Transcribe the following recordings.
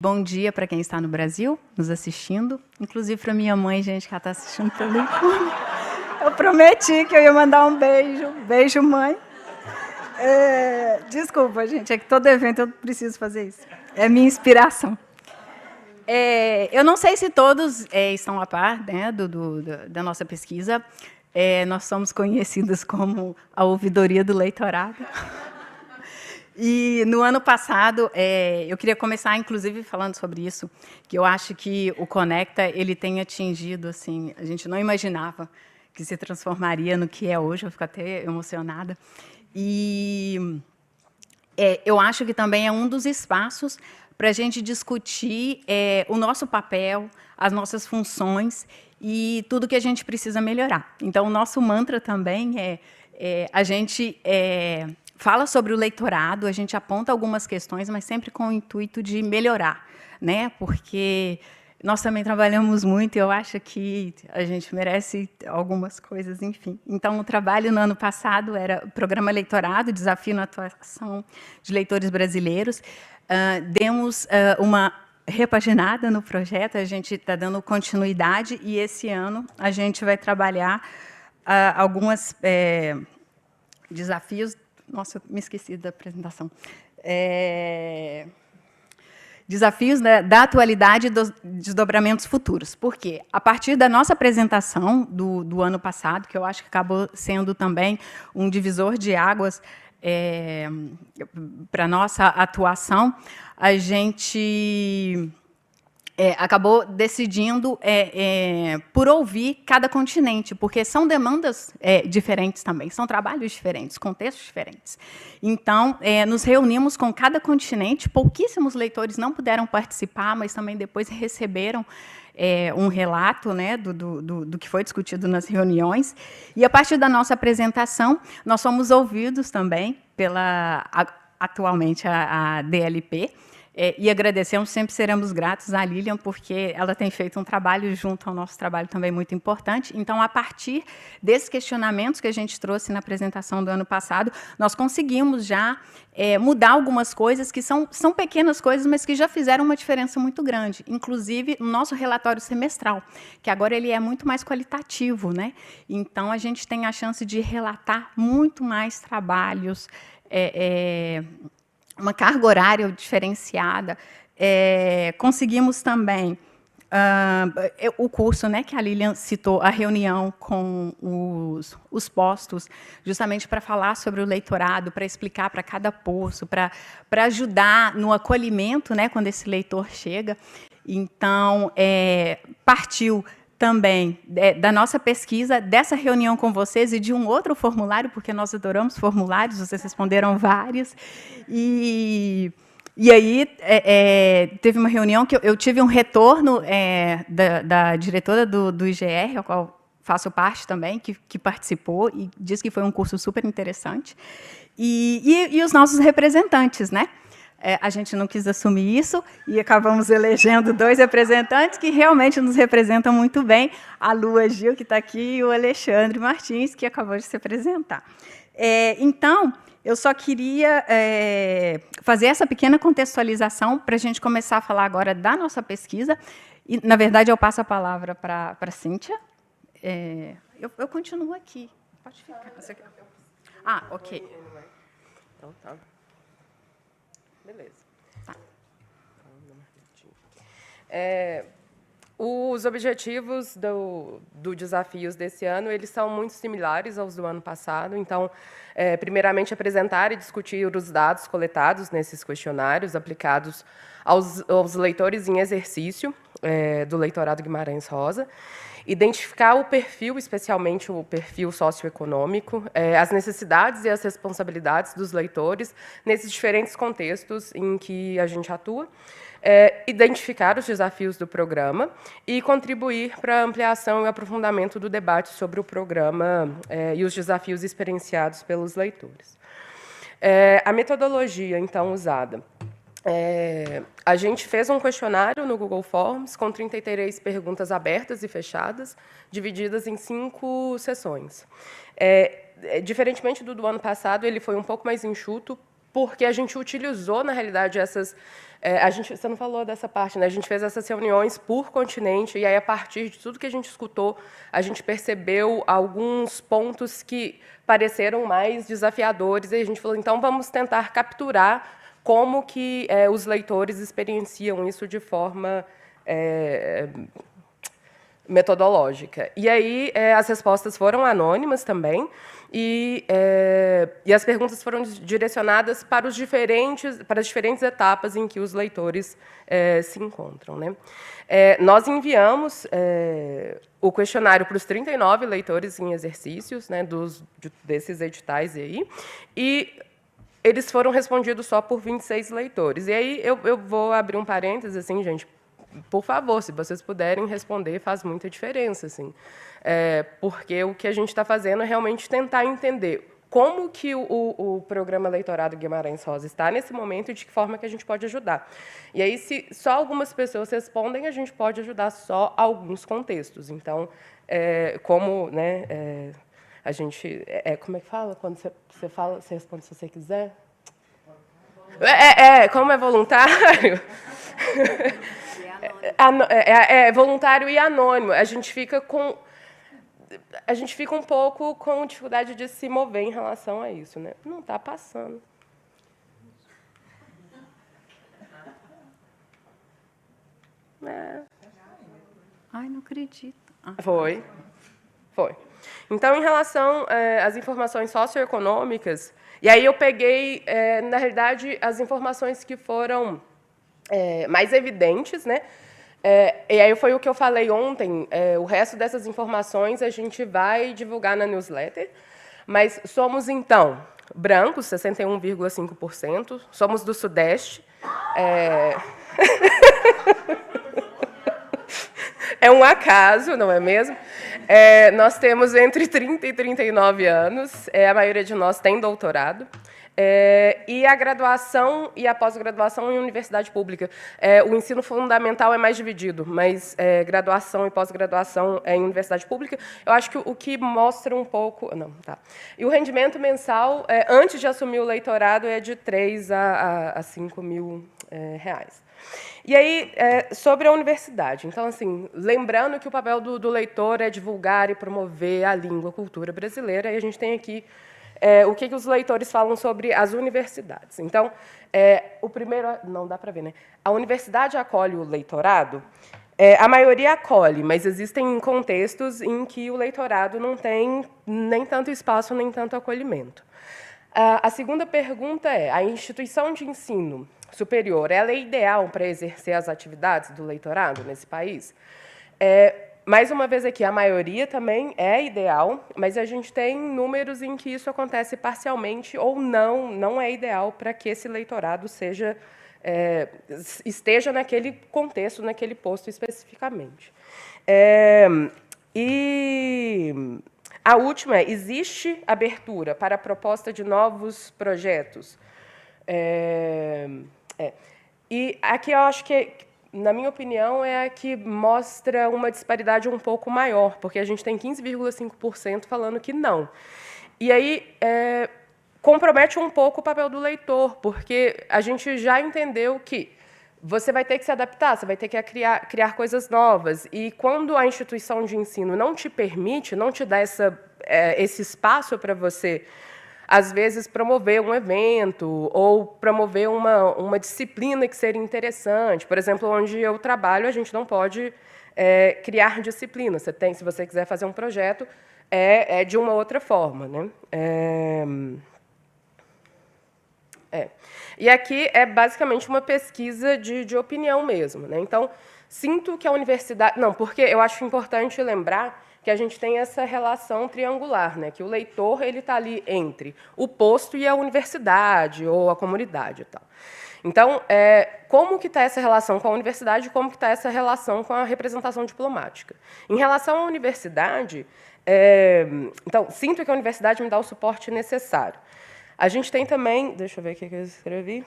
Bom dia para quem está no Brasil, nos assistindo, inclusive para minha mãe, gente, que ela está assistindo pelo YouTube. Eu prometi que eu ia mandar um beijo. Beijo, mãe. Desculpa, gente, é que todo evento eu preciso fazer isso. É minha inspiração. Eu não sei se todos estão a par, né, da nossa pesquisa. Nós somos conhecidas como a ouvidoria do leitorado. E, no ano passado, eu queria começar, inclusive, falando sobre isso, que eu acho que o Conecta ele tem atingido, assim, a gente não imaginava que se transformaria no que é hoje, eu fico até emocionada. E eu acho que também é um dos espaços para a gente discutir o nosso papel, as nossas funções e tudo que a gente precisa melhorar. Então, o nosso mantra também a gente fala sobre o leitorado, a gente aponta algumas questões, mas sempre com o intuito de melhorar, né? Porque nós também trabalhamos muito e eu acho que a gente merece algumas coisas, enfim. Então, o trabalho no ano passado era o Programa Leitorado, Desafio na Atuação de Leitores Brasileiros. Demos uma repaginada no projeto, a gente está dando continuidade e, esse ano, a gente vai trabalhar alguns desafios. Nossa, eu me esqueci da apresentação. Desafios da atualidade e dos desdobramentos futuros. Por quê? A partir da nossa apresentação do ano passado, que eu acho que acabou sendo também um divisor de águas para a nossa atuação, a gente acabou decidindo por ouvir cada continente, porque são demandas diferentes também, são trabalhos diferentes, contextos diferentes. Então, nos reunimos com cada continente, pouquíssimos leitores não puderam participar, mas também depois receberam um relato, né, do que foi discutido nas reuniões. E, a partir da nossa apresentação, nós fomos ouvidos também pela, atualmente, a DLP, e agradecemos, sempre seremos gratos à Lilian, porque ela tem feito um trabalho junto ao nosso trabalho também muito importante. Então, a partir desses questionamentos que a gente trouxe na apresentação do ano passado, nós conseguimos já mudar algumas coisas que são pequenas coisas, mas que já fizeram uma diferença muito grande. Inclusive, no nosso relatório semestral, que agora ele é muito mais qualitativo, né? Então, a gente tem a chance de relatar muito mais trabalhos, uma carga horária diferenciada. Conseguimos também o curso, né, que a Lilian citou, a reunião com os postos, justamente para falar sobre o leitorado, para explicar para cada posto, para ajudar no acolhimento, né, quando esse leitor chega. Então, partiu também da nossa pesquisa, dessa reunião com vocês e de um outro formulário, porque nós adoramos formulários, vocês responderam vários. E aí, teve uma reunião que eu tive um retorno da diretora do IGR, ao qual faço parte também, que participou e disse que foi um curso super interessante. E os nossos representantes, né? A gente não quis assumir isso e acabamos elegendo 2 representantes que realmente nos representam muito bem, a Lua Gil, que está aqui, e o Alexandre Martins, que acabou de se apresentar. Então, eu só queria fazer essa pequena contextualização para a gente começar a falar agora da nossa pesquisa. E, na verdade, eu passo a palavra para a Cíntia. Eu continuo aqui. Pode ficar. Ah, ok. Então, tá. Beleza. Tá. Os objetivos do Desafios desse ano, eles são muito similares aos do ano passado. Então, primeiramente, apresentar e discutir os dados coletados nesses questionários, aplicados aos leitores em exercício do Leitorado Guimarães Rosa, identificar o perfil, especialmente o perfil socioeconômico, as necessidades e as responsabilidades dos leitores nesses diferentes contextos em que a gente atua, identificar os desafios do programa e contribuir para a ampliação e aprofundamento do debate sobre o programa e os desafios experienciados pelos leitores. A metodologia, então, usada. A gente fez um questionário no Google Forms com 33 perguntas abertas e fechadas, divididas em 5 sessões. Diferentemente do ano passado, ele foi um pouco mais enxuto, porque a gente utilizou, na realidade, essas... você não falou dessa parte, né? A gente fez essas reuniões por continente, e aí, a partir de tudo que a gente escutou, a gente percebeu alguns pontos que pareceram mais desafiadores, e a gente falou, então, vamos tentar capturar como que os leitores experienciam isso de forma metodológica. E aí, as respostas foram anônimas também, e as perguntas foram direcionadas para as diferentes etapas em que os leitores se encontram, né? Nós enviamos o questionário para os 39 leitores em exercícios, né, desses editais aí, e eles foram respondidos só por 26 leitores. E aí eu vou abrir um parênteses, assim, gente, por favor, se vocês puderem responder, faz muita diferença, assim, porque o que a gente está fazendo é realmente tentar entender como que o programa Leitorado Guimarães Rosa está nesse momento e de que forma que a gente pode ajudar. E aí, se só algumas pessoas respondem, a gente pode ajudar só alguns contextos. Então, como, né, a gente... como é que fala? Quando você fala, você responde se você quiser? Como é voluntário... É voluntário e anônimo. A gente fica um pouco com dificuldade de se mover em relação a isso, né? Não está passando. Ai, não acredito. Foi. Então, em relação às informações socioeconômicas, e aí eu peguei, na realidade, as informações que foram mais evidentes, né? E aí foi o que eu falei ontem, o resto dessas informações a gente vai divulgar na newsletter, mas somos, então, brancos, 61,5%, somos do Sudeste. É um acaso, não é mesmo? Nós temos entre 30 e 39 anos, a maioria de nós tem doutorado. E a graduação e a pós-graduação em universidade pública. O ensino fundamental é mais dividido, mas graduação e pós-graduação em universidade pública, eu acho que o que mostra um pouco... Não, tá. E o rendimento mensal, antes de assumir o leitorado, é de 3 a 5 mil reais. E aí, sobre a universidade. Então, assim, lembrando que o papel do leitor é divulgar e promover a língua, a cultura brasileira, e a gente tem aqui o que os leitores falam sobre as universidades. Então, o primeiro... Não dá para ver, né? A universidade acolhe o leitorado? A maioria acolhe, mas existem contextos em que o leitorado não tem nem tanto espaço, nem tanto acolhimento. A segunda pergunta é, a instituição de ensino superior, ela é ideal para exercer as atividades do leitorado nesse país? Mais uma vez aqui, a maioria também é ideal, mas a gente tem números em que isso acontece parcialmente ou não é ideal para que esse leitorado esteja naquele contexto, naquele posto especificamente. E a última é, existe abertura para a proposta de novos projetos? E aqui eu acho que, na minha opinião, é a que mostra uma disparidade um pouco maior, porque a gente tem 15,5% falando que não. E aí compromete um pouco o papel do leitor, porque a gente já entendeu que você vai ter que se adaptar, você vai ter que criar coisas novas. E quando a instituição de ensino não te permite, não te dá esse espaço para você, às vezes, promover um evento ou promover uma disciplina que seria interessante. Por exemplo, onde eu trabalho, a gente não pode criar disciplina. Se você quiser fazer um projeto, é de uma outra forma, né? E aqui é basicamente uma pesquisa de opinião mesmo, né? Então, sinto que a universidade... Não, porque eu acho importante lembrar que a gente tem essa relação triangular, né? Que o leitor está ali entre o posto e a universidade ou a comunidade e tal. Então, como que está essa relação com a universidade e como que está essa relação com a representação diplomática? Em relação à universidade, então, sinto que a universidade me dá o suporte necessário. A gente tem também... Deixa eu ver o que eu escrevi.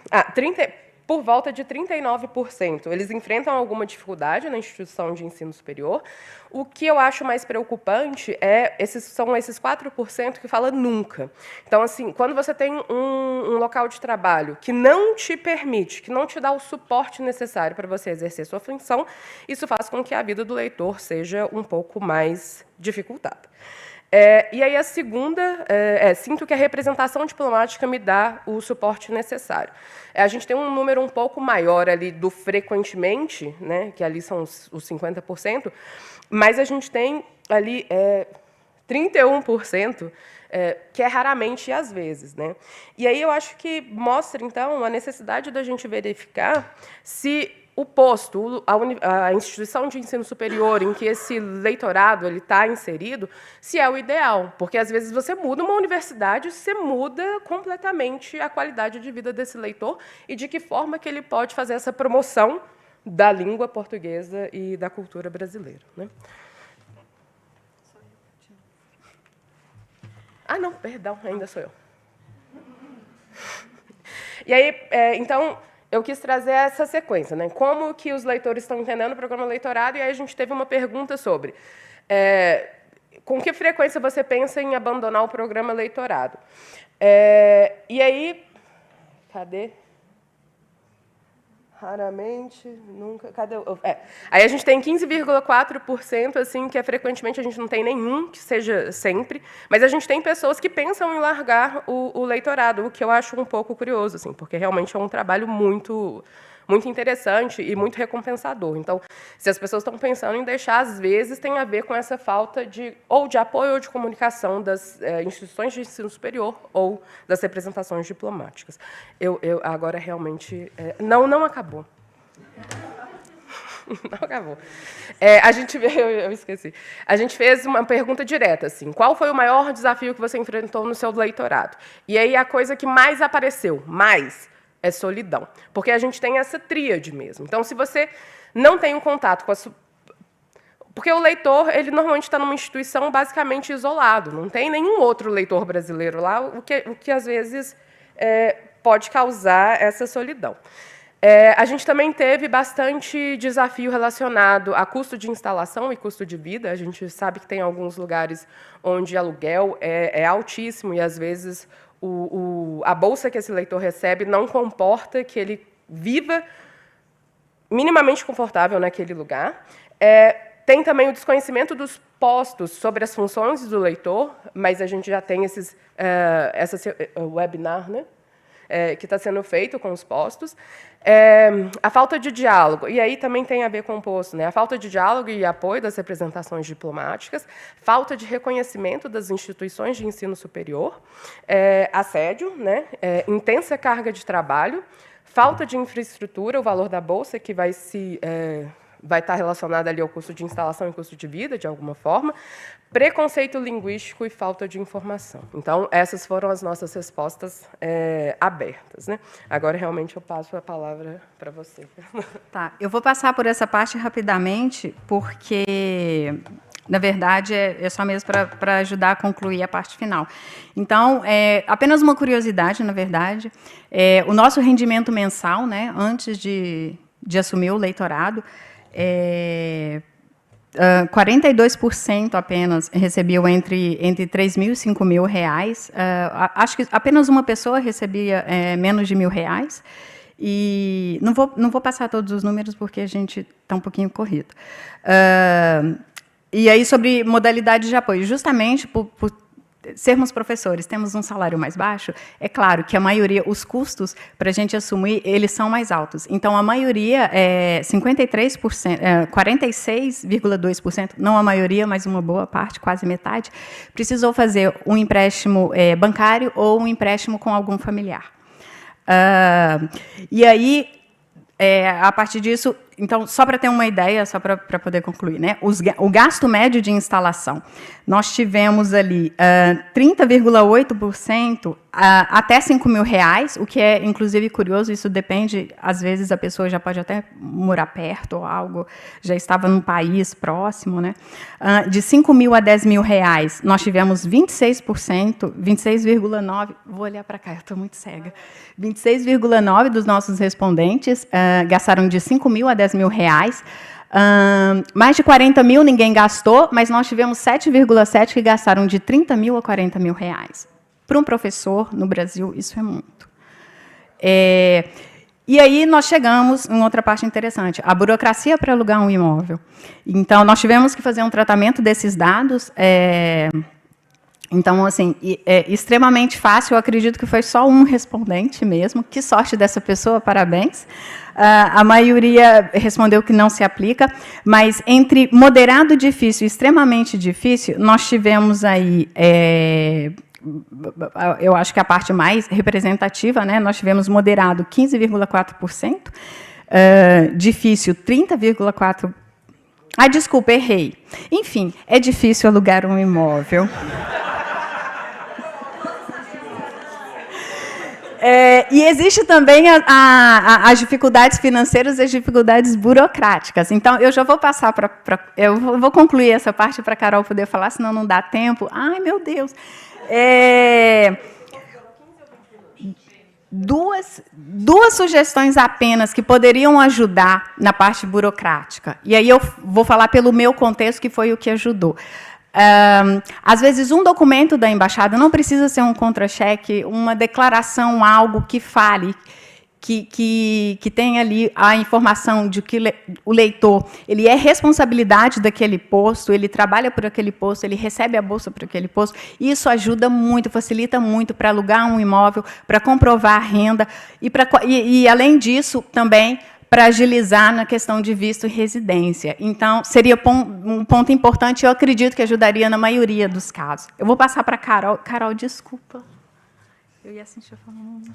por volta de 39%. Eles enfrentam alguma dificuldade na instituição de ensino superior. O que eu acho mais preocupante são esses 4% que falam nunca. Então, assim, quando você tem um local de trabalho que não te permite, que não te dá o suporte necessário para você exercer sua função, isso faz com que a vida do leitor seja um pouco mais dificultada. E aí a segunda, sinto que a representação diplomática me dá o suporte necessário. A gente tem um número um pouco maior ali do frequentemente, né, que ali são os 50%, mas a gente tem ali 31%, que é raramente e às vezes. Né? E aí eu acho que mostra, então, a necessidade da gente verificar se o posto, a instituição de ensino superior em que esse leitorado está inserido, se é o ideal. Porque, às vezes, você muda uma universidade, você muda completamente a qualidade de vida desse leitor e de que forma que ele pode fazer essa promoção da língua portuguesa e da cultura brasileira. Né? Ah, não, perdão, ainda sou eu. E aí, então, eu quis trazer essa sequência, né? Como que os leitores estão entendendo o programa leitorado, e aí a gente teve uma pergunta sobre com que frequência você pensa em abandonar o programa leitorado? E aí, cadê? Raramente, nunca. Cadê? Aí a gente tem 15,4%, assim, que frequentemente a gente não tem nenhum que seja sempre, mas a gente tem pessoas que pensam em largar o leitorado, o que eu acho um pouco curioso, assim, porque realmente é um trabalho muito interessante e muito recompensador. Então, se as pessoas estão pensando em deixar, às vezes tem a ver com essa falta de apoio ou de comunicação das instituições de ensino superior ou das representações diplomáticas. Agora realmente não acabou. Não acabou. Eu esqueci. A gente fez uma pergunta direta, assim, qual foi o maior desafio que você enfrentou no seu leitorado? E aí a coisa que mais apareceu, é solidão. Porque a gente tem essa tríade mesmo. Então, se você não tem um contato com porque o leitor, ele normalmente está numa instituição basicamente isolado, não tem nenhum outro leitor brasileiro lá, o que às vezes pode causar essa solidão. A gente também teve bastante desafio relacionado a custo de instalação e custo de vida. A gente sabe que tem alguns lugares onde aluguel é altíssimo e, às vezes, a bolsa que esse leitor recebe não comporta que ele viva minimamente confortável naquele lugar. Tem também o desconhecimento dos postos sobre as funções do leitor, mas a gente já tem esse webinar, né, que está sendo feito com os postos. A falta de diálogo, e aí também tem a ver com o posto, né? A falta de diálogo e apoio das representações diplomáticas, falta de reconhecimento das instituições de ensino superior, assédio, né? Intensa carga de trabalho, falta de infraestrutura, o valor da bolsa, que vai estar relacionado ali ao custo de instalação e custo de vida, de alguma forma, preconceito linguístico e falta de informação. Então, essas foram as nossas respostas abertas. Né? Agora, realmente, eu passo a palavra para você. Tá, eu vou passar por essa parte rapidamente, porque, na verdade, é só mesmo para ajudar a concluir a parte final. Então, apenas uma curiosidade, na verdade, o nosso rendimento mensal, né, antes de assumir o leitorado, 42% apenas recebiam entre 3 mil e 5 mil reais. Acho que apenas uma pessoa recebia menos de R$1.000. E não vou passar todos os números, porque a gente está um pouquinho corrido. E aí, sobre modalidade de apoio, justamente por sermos professores, temos um salário mais baixo, é claro que a maioria, os custos para a gente assumir, eles são mais altos. Então, a maioria, 53%, 46,2%, não a maioria, mas uma boa parte, quase metade, precisou fazer um empréstimo bancário ou um empréstimo com algum familiar. E aí, a partir disso, então, só para ter uma ideia, só para poder concluir, né? O gasto médio de instalação, nós tivemos ali 30,8% até R$5.000, o que é, inclusive, curioso, isso depende, às vezes a pessoa já pode até morar perto ou algo, já estava num país próximo, né? De R$5.000 a R$10.000, nós tivemos 26%, 26,9%, vou olhar para cá, eu estou muito cega, 26,9% dos nossos respondentes gastaram de R$5.000 a R$10.000, mais de 40 mil ninguém gastou, mas nós tivemos 7,7 que gastaram de 30 mil a 40 mil reais. Para um professor, no Brasil, isso é muito. E aí nós chegamos em outra parte interessante, a burocracia para alugar um imóvel. Então, nós tivemos que fazer um tratamento desses dados. Então, assim, é extremamente fácil, eu acredito que foi só um respondente mesmo. Que sorte dessa pessoa, parabéns. A maioria respondeu que não se aplica, mas entre moderado difícil e extremamente difícil, nós tivemos aí, eu acho que a parte mais representativa, né, nós tivemos moderado 15,4%, difícil 30,4%. Desculpa, errei. Enfim, é difícil alugar um imóvel. E existe também as dificuldades financeiras e as dificuldades burocráticas. Então, eu já vou passar eu vou concluir essa parte para a Carol poder falar, senão não dá tempo. Ai, meu Deus! Duas sugestões apenas que poderiam ajudar na parte burocrática. E aí eu vou falar pelo meu contexto, que foi o que ajudou. Às vezes, um documento da embaixada não precisa ser um contra-cheque, uma declaração, algo que fale, que tenha ali a informação de que o leitor ele é responsabilidade daquele posto, ele trabalha por aquele posto, ele recebe a bolsa por aquele posto. Isso ajuda muito, facilita muito para alugar um imóvel, para comprovar a renda, e além disso, também para agilizar na questão de visto e residência. Então, seria um ponto importante, eu acredito que ajudaria na maioria dos casos. Eu vou passar para a Carol. Carol, desculpa. Eu ia sentir falando.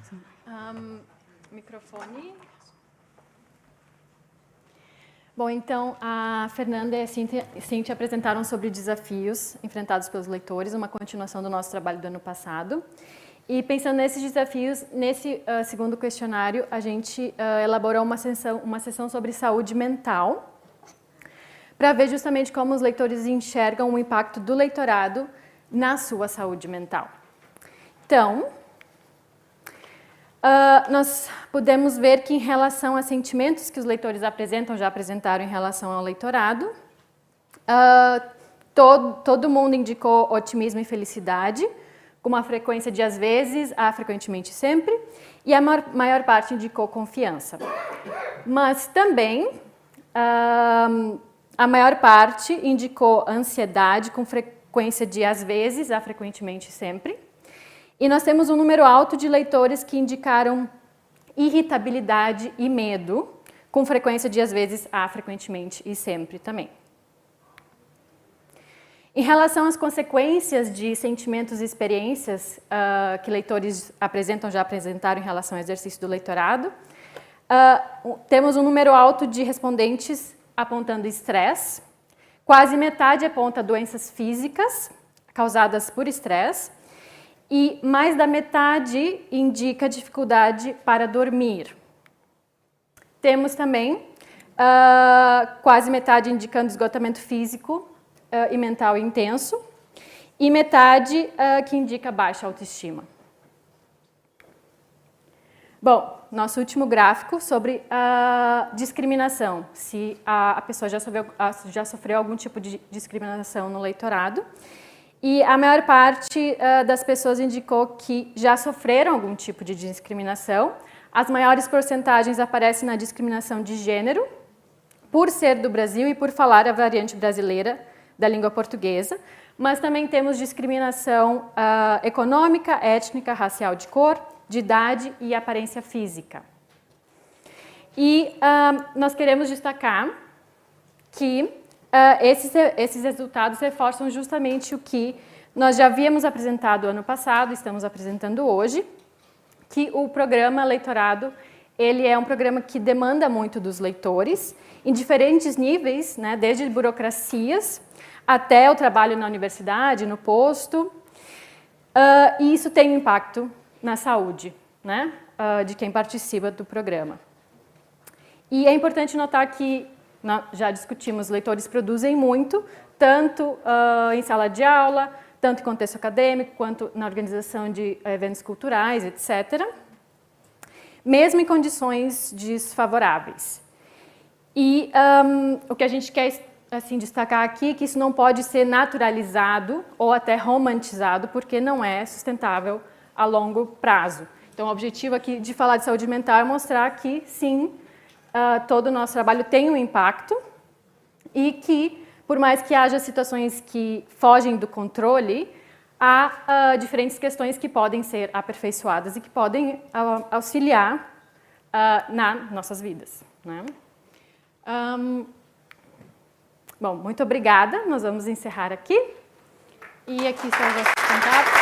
Microfone. Bom, então, a Fernanda e a Cíntia apresentaram sobre desafios enfrentados pelos leitores, uma continuação do nosso trabalho do ano passado. E pensando nesses desafios, nesse segundo questionário, a gente elaborou uma sessão sobre saúde mental, para ver justamente como os leitores enxergam o impacto do leitorado na sua saúde mental. Então, nós pudemos ver que, em relação a sentimentos que os leitores já apresentaram em relação ao leitorado, todo mundo indicou otimismo e felicidade, com uma frequência de às vezes a frequentemente sempre, e a maior parte indicou confiança. Mas também a maior parte indicou ansiedade, com frequência de às vezes a frequentemente sempre. E nós temos um número alto de leitores que indicaram irritabilidade e medo, com frequência de às vezes a frequentemente e sempre também. Em relação às consequências de sentimentos e experiências que leitores já apresentaram em relação ao exercício do leitorado, temos um número alto de respondentes apontando estresse, quase metade aponta doenças físicas causadas por estresse, e mais da metade indica dificuldade para dormir. Temos também quase metade indicando esgotamento físico e mental intenso, e metade que indica baixa autoestima. Bom, nosso último gráfico sobre a discriminação, se a pessoa já sofreu algum tipo de discriminação no leitorado, e a maior parte das pessoas indicou que já sofreram algum tipo de discriminação. As maiores porcentagens aparecem na discriminação de gênero, por ser do Brasil e por falar a variante brasileira da língua portuguesa, mas também temos discriminação econômica, étnica, racial, de cor, de idade e aparência física. E nós queremos destacar que esses resultados reforçam justamente o que nós já havíamos apresentado ano passado, estamos apresentando hoje, que o programa Leitorado Ele é um programa que demanda muito dos leitores, em diferentes níveis, né, desde burocracias até o trabalho na universidade, no posto, e isso tem um impacto na saúde, né, de quem participa do programa. E é importante notar que, já discutimos, leitores produzem muito, tanto em sala de aula, tanto em contexto acadêmico, quanto na organização de eventos culturais, etc., mesmo em condições desfavoráveis. E o que a gente quer assim, destacar aqui é que isso não pode ser naturalizado ou até romantizado, porque não é sustentável a longo prazo. Então, o objetivo aqui de falar de saúde mental é mostrar que, sim, todo o nosso trabalho tem um impacto e que, por mais que haja situações que fogem do controle, há diferentes questões que podem ser aperfeiçoadas e que podem auxiliar nas nossas vidas, né? Bom, muito obrigada. Nós vamos encerrar aqui. E aqui estão os nossos contatos.